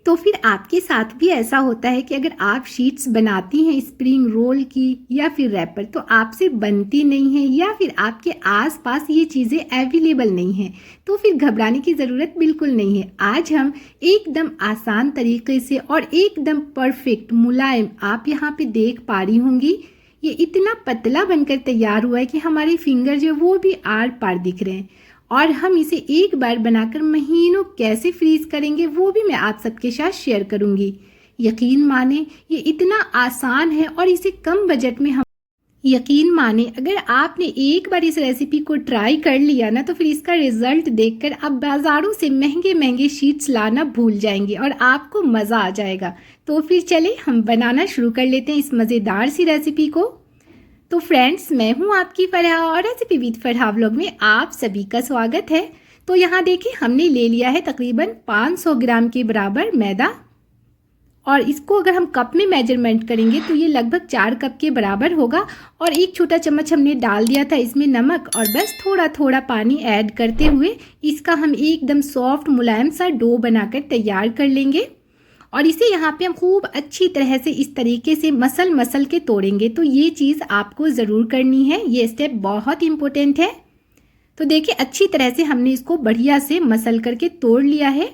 तो फिर आपके साथ भी ऐसा होता है कि अगर आप शीट्स बनाती हैं स्प्रिंग रोल की या फिर रैपर तो आपसे बनती नहीं है या फिर आपके आसपास ये चीज़ें अवेलेबल नहीं हैं, तो फिर घबराने की ज़रूरत बिल्कुल नहीं है। आज हम एकदम आसान तरीके से और एकदम परफेक्ट मुलायम आप यहाँ पे देख पा रही होंगी, ये इतना पतला बनकर तैयार हुआ है कि हमारे फिंगर जो वो भी आर पार दिख रहे हैं। और हम इसे एक बार बनाकर महीनों कैसे फ्रीज करेंगे वो भी मैं आप सबके साथ शेयर करूंगी। यकीन माने ये इतना आसान है और इसे कम बजट में हम यकीन माने अगर आपने एक बार इस रेसिपी को ट्राई कर लिया ना तो फिर इसका रिजल्ट देखकर आप बाज़ारों से महंगे महंगे शीट्स लाना भूल जाएंगे और आपको मज़ा आ जाएगा। तो फिर चले हम बनाना शुरू कर लेते हैं इस मज़ेदार सी रेसिपी को। तो फ्रेंड्स, मैं हूं आपकी फरहा और रेसिपी विद फरहा व्लॉग में आप सभी का स्वागत है। तो यहाँ देखिए हमने ले लिया है तकरीबन 500 ग्राम के बराबर मैदा और इसको अगर हम कप में मेजरमेंट करेंगे तो ये लगभग 4 कप के बराबर होगा। और एक छोटा चम्मच हमने डाल दिया था इसमें नमक और बस थोड़ा थोड़ा पानी ऐड करते हुए इसका हम एकदम सॉफ्ट मुलायम सा डो बनाकर तैयार कर लेंगे। और इसे यहाँ पे हम खूब अच्छी तरह से इस तरीके से मसल के तोड़ेंगे। तो ये चीज़ आपको ज़रूर करनी है, ये स्टेप बहुत इम्पोर्टेंट है। तो देखिए अच्छी तरह से हमने इसको बढ़िया से मसल करके तोड़ लिया है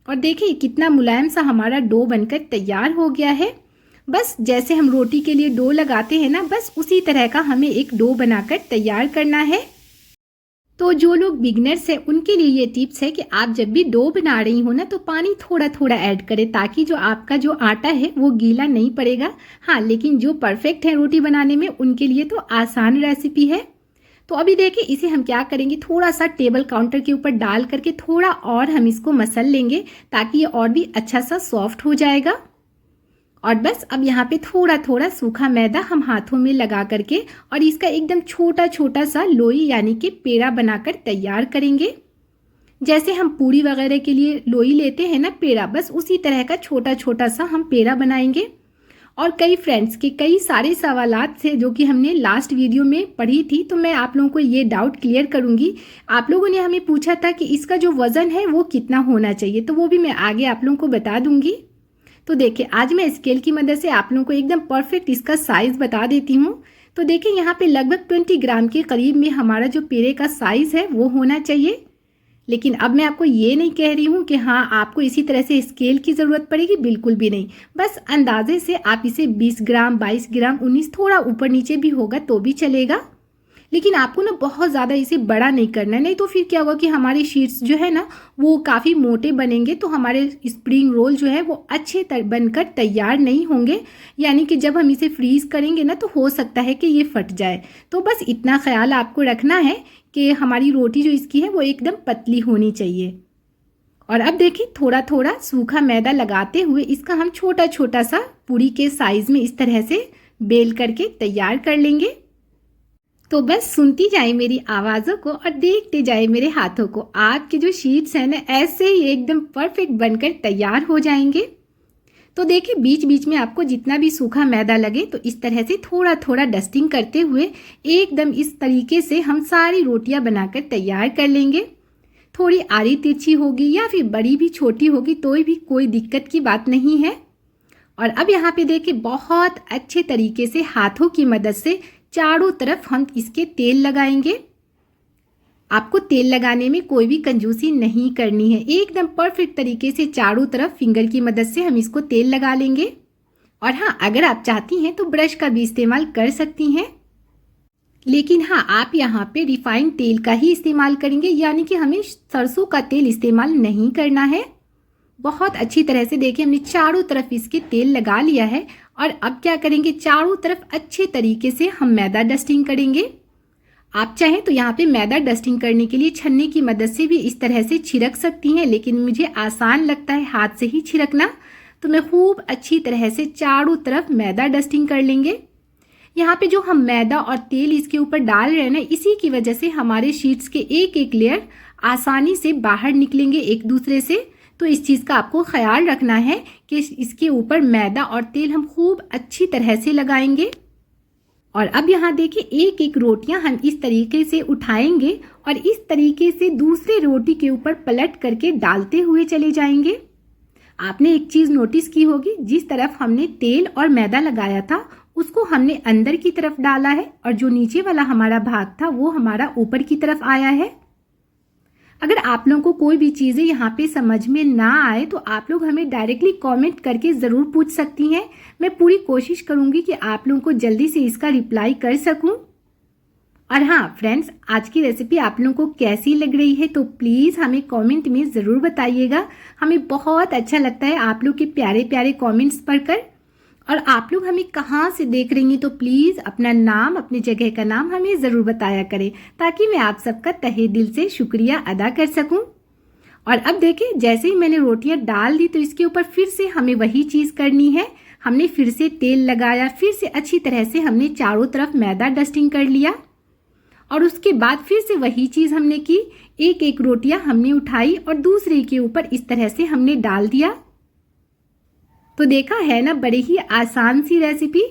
और देखिए कितना मुलायम सा हमारा डो बनकर तैयार हो गया है। बस जैसे हम रोटी के लिए डो लगाते हैं ना, बस उसी तरह का हमें एक डो बनाकर तैयार करना है। तो जो लोग बिगनर्स हैं उनके लिए ये टिप्स है कि आप जब भी डो बना रही हो ना तो पानी थोड़ा थोड़ा ऐड करें ताकि जो आपका जो आटा है वो गीला नहीं पड़ेगा। हाँ, लेकिन जो परफेक्ट है रोटी बनाने में उनके लिए तो आसान रेसिपी है। तो अभी देखिए इसे हम क्या करेंगे, थोड़ा सा टेबल काउंटर के ऊपर डाल करके थोड़ा और हम इसको मसल लेंगे ताकि ये और भी अच्छा सा सॉफ्ट हो जाएगा। और बस अब यहाँ पे थोड़ा थोड़ा सूखा मैदा हम हाथों में लगा करके और इसका एकदम छोटा छोटा सा लोई यानी कि पेड़ा बनाकर तैयार करेंगे। जैसे हम पूरी वगैरह के लिए लोई लेते हैं ना पेड़ा, बस उसी तरह का छोटा छोटा सा हम पेड़ा बनाएंगे। और कई फ्रेंड्स के कई सारे सवालात थे जो कि हमने लास्ट वीडियो में पढ़ी थी, तो मैं आप लोगों को ये डाउट क्लियर करूंगी। आप लोगों ने हमें पूछा था कि इसका जो वज़न है वो कितना होना चाहिए, तो वो भी मैं आगे आप लोगों को बता दूंगी। तो देखिए आज मैं स्केल की मदद से आप लोगों को एकदम परफेक्ट इसका साइज़ बता देती हूँ। तो देखिए यहाँ पे लगभग 20 ग्राम के करीब में हमारा जो पेड़े का साइज़ है वो होना चाहिए। लेकिन अब मैं आपको ये नहीं कह रही हूँ कि हाँ आपको इसी तरह से स्केल की ज़रूरत पड़ेगी, बिल्कुल भी नहीं। बस अंदाजे से आप इसे 20 ग्राम 22 ग्राम 19 थोड़ा ऊपर नीचे भी होगा तो भी चलेगा। लेकिन आपको ना बहुत ज़्यादा इसे बड़ा नहीं करना है, नहीं तो फिर क्या होगा कि हमारी शीट्स जो है ना वो काफ़ी मोटे बनेंगे तो हमारे स्प्रिंग रोल जो है वो अच्छे बनकर तैयार नहीं होंगे। यानी कि जब हम इसे फ्रीज़ करेंगे ना तो हो सकता है कि ये फट जाए। तो बस इतना ख्याल आपको रखना है कि हमारी रोटी जो इसकी है वो एकदम पतली होनी चाहिए। और अब देखिए थोड़ा थोड़ा सूखा मैदा लगाते हुए इसका हम छोटा छोटा सा पूरी के साइज़ में इस तरह से बेल करके तैयार कर लेंगे। तो बस सुनती जाए मेरी आवाज़ों को और देखते जाए मेरे हाथों को। आपके जो शीट्स हैं ना ऐसे ही एकदम परफेक्ट बनकर तैयार हो जाएंगे। तो देखिए बीच बीच में आपको जितना भी सूखा मैदा लगे तो इस तरह से थोड़ा थोड़ा डस्टिंग करते हुए एकदम इस तरीके से हम सारी रोटियां बनाकर तैयार कर लेंगे। थोड़ी आड़ी तिरछी होगी या फिर बड़ी भी छोटी होगी तो भी कोई दिक्कत की बात नहीं है। और अब यहाँ पे देखिए बहुत अच्छे तरीके से हाथों की मदद से चारों तरफ हम इसके तेल लगाएंगे। आपको तेल लगाने में कोई भी कंजूसी नहीं करनी है, एकदम परफेक्ट तरीके से चारों तरफ फिंगर की मदद से हम इसको तेल लगा लेंगे। और हाँ, अगर आप चाहती हैं तो ब्रश का भी इस्तेमाल कर सकती हैं, लेकिन हाँ आप यहाँ पे रिफाइंड तेल का ही इस्तेमाल करेंगे, यानी कि हमें सरसों का तेल इस्तेमाल नहीं करना है। बहुत अच्छी तरह से देखिए हमने चारों तरफ इसके तेल लगा लिया है। और अब क्या करेंगे, चारों तरफ अच्छे तरीके से हम मैदा डस्टिंग करेंगे। आप चाहें तो यहाँ पे मैदा डस्टिंग करने के लिए छन्नी की मदद से भी इस तरह से छिड़क सकती हैं, लेकिन मुझे आसान लगता है हाथ से ही छिड़कना। तो मैं खूब अच्छी तरह से चारों तरफ मैदा डस्टिंग कर लेंगे। यहाँ पे जो हम मैदा और तेल इसके ऊपर डाल रहे हैं ना, इसी की वजह से हमारे शीट्स के एक एक लेयर आसानी से बाहर निकलेंगे एक दूसरे से। तो इस चीज़ का आपको ख्याल रखना है कि इसके ऊपर मैदा और तेल हम खूब अच्छी तरह से लगाएंगे। और अब यहाँ देखिए एक एक रोटियां हम इस तरीके से उठाएंगे और इस तरीके से दूसरे रोटी के ऊपर पलट करके डालते हुए चले जाएंगे। आपने एक चीज़ नोटिस की होगी, जिस तरफ हमने तेल और मैदा लगाया था उसको हमने अंदर की तरफ डाला है और जो नीचे वाला हमारा भाग था वो हमारा ऊपर की तरफ आया है। अगर आप लोगों को कोई भी चीज़ें यहाँ पे समझ में ना आए तो आप लोग हमें डायरेक्टली कमेंट करके ज़रूर पूछ सकती हैं। मैं पूरी कोशिश करूँगी कि आप लोगों को जल्दी से इसका रिप्लाई कर सकूँ। और हाँ फ्रेंड्स, आज की रेसिपी आप लोगों को कैसी लग रही है तो प्लीज़ हमें कमेंट में ज़रूर बताइएगा। हमें बहुत अच्छा लगता है आप लोग के प्यारे प्यारे कमेंट्स पढ़कर। और आप लोग हमें कहाँ से देख रही हैं तो प्लीज़ अपना नाम, अपनी जगह का नाम हमें ज़रूर बताया करें, ताकि मैं आप सबका तहे दिल से शुक्रिया अदा कर सकूं। और अब देखिए, जैसे ही मैंने रोटियां डाल दी तो इसके ऊपर फिर से हमें वही चीज़ करनी है। हमने फिर से तेल लगाया, फिर से अच्छी तरह से हमने चारों तरफ मैदा डस्टिंग कर लिया और उसके बाद फिर से वही चीज़ हमने की। एक एक रोटियां हमने उठाई और दूसरे के ऊपर इस तरह से हमने डाल दिया। तो देखा है ना, बड़े ही आसान सी रेसिपी।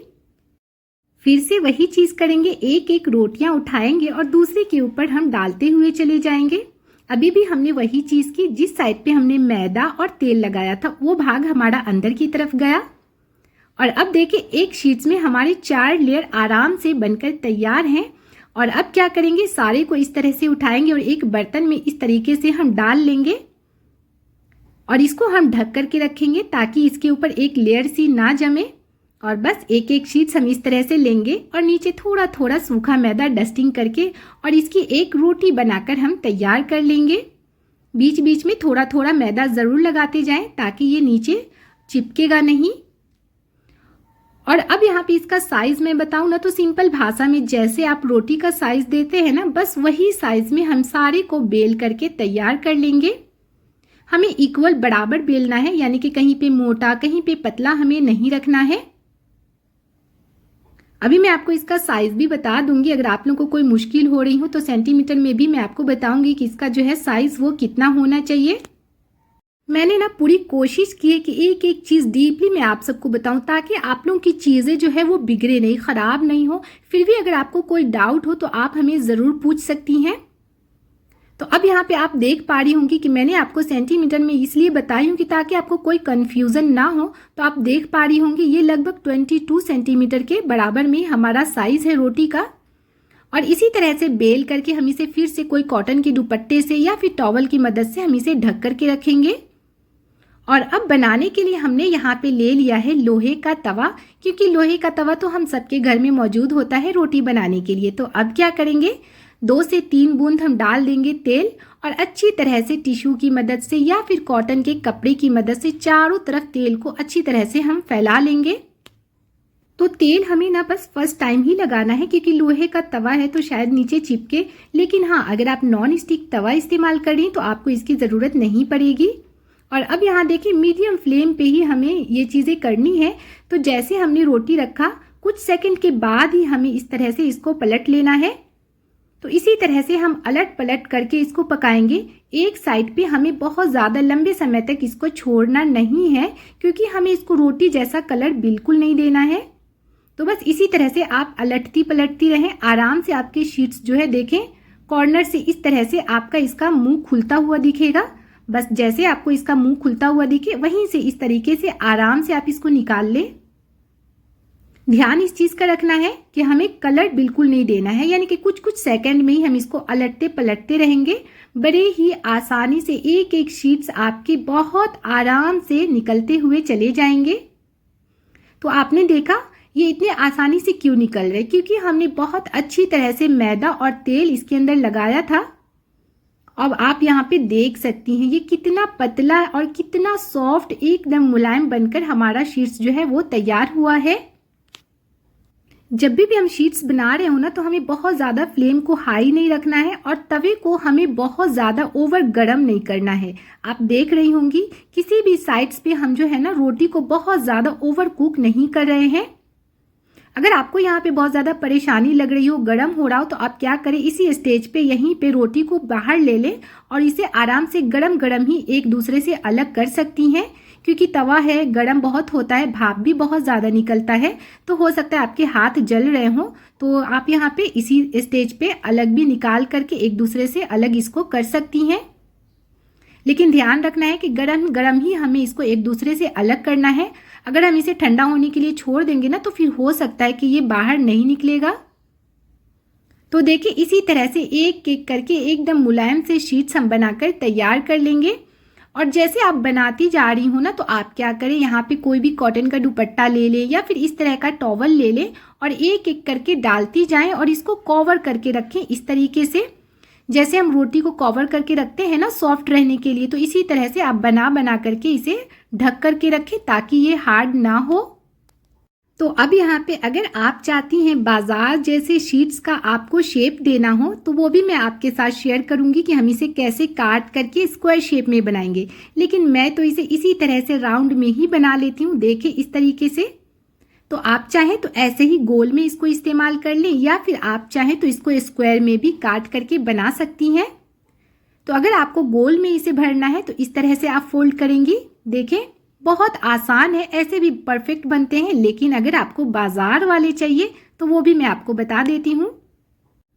फिर से वही चीज़ करेंगे, एक एक रोटियां उठाएंगे और दूसरे के ऊपर हम डालते हुए चले जाएंगे। अभी भी हमने वही चीज़ की, जिस साइड पे हमने मैदा और तेल लगाया था वो भाग हमारा अंदर की तरफ गया। और अब देखिए, एक शीट्स में हमारे 4 लेयर आराम से बनकर तैयार हैं। और अब क्या करेंगे, सारे को इस तरह से उठाएंगे और एक बर्तन में इस तरीके से हम डाल लेंगे और इसको हम ढक करके रखेंगे ताकि इसके ऊपर एक लेयर सी ना जमे। और बस एक एक शीट्स हम इस तरह से लेंगे और नीचे थोड़ा थोड़ा सूखा मैदा डस्टिंग करके और इसकी एक रोटी बनाकर हम तैयार कर लेंगे। बीच बीच में थोड़ा थोड़ा मैदा ज़रूर लगाते जाएं ताकि ये नीचे चिपकेगा नहीं। और अब यहाँ पे इसका साइज़ मैं बताऊँ ना तो सिंपल भाषा में जैसे आप रोटी का साइज़ देते हैं ना, बस वही साइज़ में हम सारे को बेल करके तैयार कर लेंगे। हमें इक्वल बराबर बेलना है, यानी कि कहीं पे मोटा कहीं पे पतला हमें नहीं रखना है। अभी मैं आपको इसका साइज भी बता दूंगी। अगर आप लोगों को कोई मुश्किल हो रही हो तो सेंटीमीटर में भी मैं आपको बताऊंगी कि इसका जो है साइज वो कितना होना चाहिए। मैंने ना पूरी कोशिश की है कि एक एक चीज़ डीपली मैं आप सबको बताऊं ताकि आप लोगों की चीज़ें जो है वो बिगड़े नहीं, ख़राब नहीं हो। फिर भी अगर आपको कोई डाउट हो तो आप हमें ज़रूर पूछ सकती हैं। तो अब यहाँ पे आप देख पा रही होंगी कि मैंने आपको सेंटीमीटर में इसलिए बताई हूँ कि ताकि आपको कोई कन्फ्यूज़न ना हो। तो आप देख पा रही होंगी ये लगभग 22 सेंटीमीटर के बराबर में हमारा साइज़ है रोटी का। और इसी तरह से बेल करके हम इसे फिर से कोई कॉटन के दुपट्टे से या फिर टॉवल की मदद से हम इसे ढक करके रखेंगे। और अब बनाने के लिए हमने यहाँ पे ले लिया है लोहे का तवा, क्योंकि लोहे का तवा तो हम सबके घर में मौजूद होता है रोटी बनाने के लिए। तो अब क्या करेंगे, 2 से 3 बूंद हम डाल देंगे तेल और अच्छी तरह से टिश्यू की मदद से या फिर कॉटन के कपड़े की मदद से चारों तरफ तेल को अच्छी तरह से हम फैला लेंगे। तो तेल हमें ना बस फर्स्ट टाइम ही लगाना है, क्योंकि लोहे का तवा है तो शायद नीचे चिपके। लेकिन हाँ, अगर आप नॉन स्टिक तवा इस्तेमाल कर रही हैं तो आपको इसकी ज़रूरत नहीं पड़ेगी। और अब यहाँ देखिए, मीडियम फ्लेम पे ही हमें ये चीज़ें करनी है। तो जैसे हमने रोटी रखा, कुछ सेकंड के बाद ही हमें इस तरह से इसको पलट लेना है। तो इसी तरह से हम अलट पलट करके इसको पकाएंगे। एक साइड पे हमें बहुत ज़्यादा लंबे समय तक इसको छोड़ना नहीं है, क्योंकि हमें इसको रोटी जैसा कलर बिल्कुल नहीं देना है। तो बस इसी तरह से आप अलटती पलटती रहें। आराम से आपके शीट्स जो है देखें, कॉर्नर से इस तरह से आपका इसका मुंह खुलता हुआ दिखेगा। बस जैसे आपको इसका मुंह खुलता हुआ दिखे वहीं से इस तरीके से आराम से आप इसको निकाल लें। ध्यान इस चीज़ का रखना है कि हमें कलर बिल्कुल नहीं देना है, यानी कि कुछ कुछ सेकंड में ही हम इसको अलटते पलटते रहेंगे। बड़े ही आसानी से एक एक शीट्स आपके बहुत आराम से निकलते हुए चले जाएंगे। तो आपने देखा ये इतने आसानी से क्यों निकल रहे, क्योंकि हमने बहुत अच्छी तरह से मैदा और तेल इसके अंदर लगाया था। अब आप यहाँ पे देख सकती हैं ये कितना पतला और कितना सॉफ्ट, एकदम मुलायम बनकर हमारा शीट्स जो है वो तैयार हुआ है। जब भी हम शीट्स बना रहे हो ना तो हमें बहुत ज़्यादा फ्लेम को हाई नहीं रखना है और तवे को हमें बहुत ज़्यादा ओवर गर्म नहीं करना है। आप देख रही होंगी किसी भी साइड्स पे हम जो है ना रोटी को बहुत ज़्यादा ओवर कुक नहीं कर रहे हैं। अगर आपको यहाँ पे बहुत ज़्यादा परेशानी लग रही हो, गर्म हो रहा हो, तो आप क्या करें, इसी स्टेज पे यहीं पे रोटी को बाहर ले लें और इसे आराम से गरम गरम ही एक दूसरे से अलग कर सकती हैं। क्योंकि तवा है, गरम बहुत होता है, भाप भी बहुत ज़्यादा निकलता है, तो हो सकता है आपके हाथ जल रहे हों। तो आप यहाँ पे इसी स्टेज पे अलग भी निकाल करके एक दूसरे से अलग इसको कर सकती हैं। लेकिन ध्यान रखना है कि गरम गरम ही हमें इसको एक दूसरे से अलग करना है। अगर हम इसे ठंडा होने के लिए छोड़ देंगे ना तो फिर हो सकता है कि ये बाहर नहीं निकलेगा। तो देखिए इसी तरह से एक एक करके एकदम मुलायम से शीट्स हम बनाकर तैयार कर लेंगे। और जैसे आप बनाती जा रही हो ना तो आप क्या करें, यहाँ पे कोई भी कॉटन का दुपट्टा ले ले या फिर इस तरह का टॉवल ले ले और एक एक करके डालती जाएं और इसको कवर करके रखें इस तरीके से। जैसे हम रोटी को कवर करके रखते हैं ना सॉफ्ट रहने के लिए, तो इसी तरह से आप बना बना करके इसे ढक करके रखें ताकि ये हार्ड ना हो। तो अब यहाँ पे अगर आप चाहती हैं बाजार जैसे शीट्स का आपको शेप देना हो तो वो भी मैं आपके साथ शेयर करूँगी कि हम इसे कैसे काट करके स्क्वायर शेप में बनाएंगे। लेकिन मैं तो इसे इसी तरह से राउंड में ही बना लेती हूँ, देखिए इस तरीके से। तो आप चाहें तो ऐसे ही गोल में इसको इस्तेमाल कर लें या फिर आप चाहें तो इसको स्क्वायर में भी काट करके बना सकती हैं। तो अगर आपको गोल में इसे भरना है तो इस तरह से आप फोल्ड करेंगी। देखें बहुत आसान है, ऐसे भी परफेक्ट बनते हैं। लेकिन अगर आपको बाजार वाले चाहिए तो वो भी मैं आपको बता देती हूँ।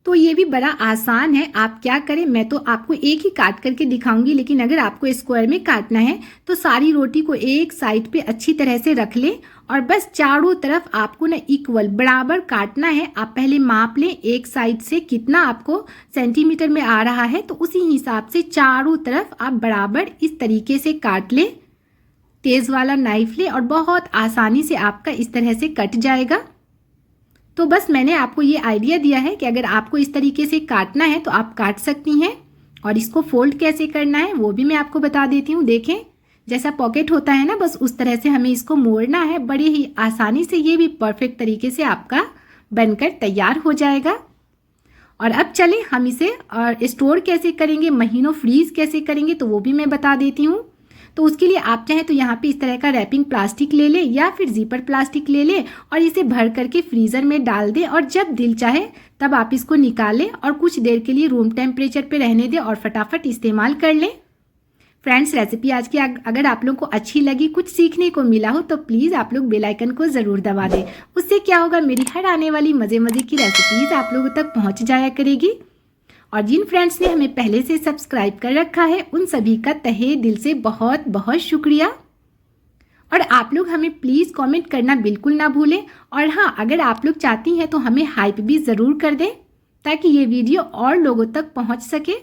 तो ये भी बड़ा आसान है। आप क्या करें, मैं तो आपको एक ही काट करके दिखाऊंगी, लेकिन अगर आपको स्क्वायर में काटना है तो सारी रोटी को एक साइड पे अच्छी तरह से रख लें और बस चारों तरफ आपको ना इक्वल बराबर काटना है। आप पहले माप लें एक साइड से कितना आपको सेंटीमीटर में आ रहा है, तो उसी हिसाब से चारों तरफ आप बराबर इस तरीके से काट लें। तेज वाला नाइफ ले और बहुत आसानी से आपका इस तरह से कट जाएगा। तो बस मैंने आपको ये आइडिया दिया है कि अगर आपको इस तरीके से काटना है तो आप काट सकती हैं। और इसको फोल्ड कैसे करना है वो भी मैं आपको बता देती हूँ। देखें जैसा पॉकेट होता है ना, बस उस तरह से हमें इसको मोड़ना है। बड़े ही आसानी से ये भी परफेक्ट तरीके से आपका बनकर तैयार हो जाएगा। और अब चलें हम इसे और स्टोर कैसे करेंगे, महीनों फ्रीज कैसे करेंगे, तो वो भी मैं बता देती हूँ। तो उसके लिए आप चाहें तो यहाँ पे इस तरह का रैपिंग प्लास्टिक ले लें या फिर जीपर प्लास्टिक ले लें और इसे भर करके फ्रीज़र में डाल दें और जब दिल चाहे तब आप इसको निकालें और कुछ देर के लिए रूम टेम्परेचर पे रहने दें और फटाफट इस्तेमाल कर लें। फ्रेंड्स, रेसिपी आज की अगर आप लोगों को अच्छी लगी, कुछ सीखने को मिला हो तो प्लीज़ आप लोग बेल आइकन को ज़रूर दबा दें। उससे क्या होगा, मेरी हर आने वाली मज़े मज़े की रेसिपीज़ आप लोगों तक पहुँच जाया करेगी। और जिन फ्रेंड्स ने हमें पहले से सब्सक्राइब कर रखा है उन सभी का तहे दिल से बहुत बहुत शुक्रिया। और आप लोग हमें प्लीज़ कमेंट करना बिल्कुल ना भूलें। और हाँ, अगर आप लोग चाहती हैं तो हमें हाइप भी ज़रूर कर दें ताकि ये वीडियो और लोगों तक पहुंच सके।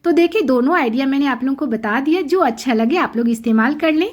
तो देखिए दोनों आइडिया मैंने आप लोगों को बता दिया, जो अच्छा लगे आप लोग इस्तेमाल कर लें।